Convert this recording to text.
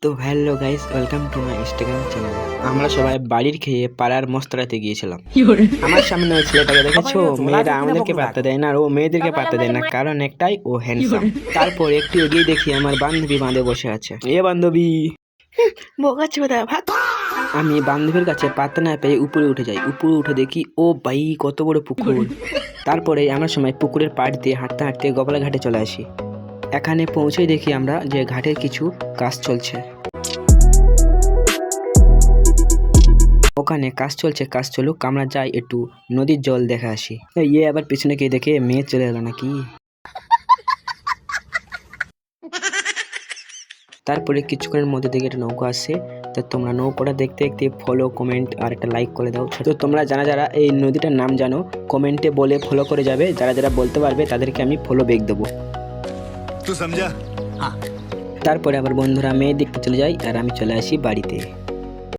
তো hello guys, welcome to my Instagram channel. আমরা সবাই বাড়ির খেয়ে পাড়ার মস্তরাতে গিয়েছিলাম। আমার সামনে ওই ছেলেটাকে দেখেছো? মেয়েরা আমাদেরকে পাত্তা দেয় না, আর ও মেয়েদেরকে পাত্তা দেয় না, কারণ একটাই, ও হ্যান্ডসাম। তারপর একটু এগিয়ে দেখি আমার বান্ধবী বাঁধে বসে আছে। এ বান্ধবী, বোকাচোদা ভাত। আমি বান্ধবীর কাছে পাত্তা না পেয়ে উপরে উঠে যাই। উপরে উঠে দেখি ও ভাই, কত বড় পুকুর। তারপরে আমরা সময় পুকুরের পাড় দিয়ে হাঁটতে হাঁটতে গোপালা ঘাটে চলে আসি। এখানে পৌঁছেই দেখি আমরা যে ঘাটের কিছু কাজ চলছে। ওখানে কাজ চলুক, আমরা যাই একটু নদীর জল দেখে আসি। ইয়ে আবার পিছনে গিয়ে দেখে মেয়ে চলে এলো নাকি। তারপরে কিছুক্ষণের মধ্যে দেখে একটা নৌকা আসছে। তো তোমরা নৌকাটা দেখতে দেখতে ফলো, কমেন্ট আর একটা লাইক করে দাও। তো তোমরা যারা এই নদীটার নাম জানো কমেন্টে বলে ফলো করে যাবে। যারা বলতে পারবে তাদেরকে আমি ফলো ব্যাক দেবো। তারপরে আবার বন্ধুরা মেয়ে দেখতে চলে যায় আর আমি চলে আসি বাড়িতে।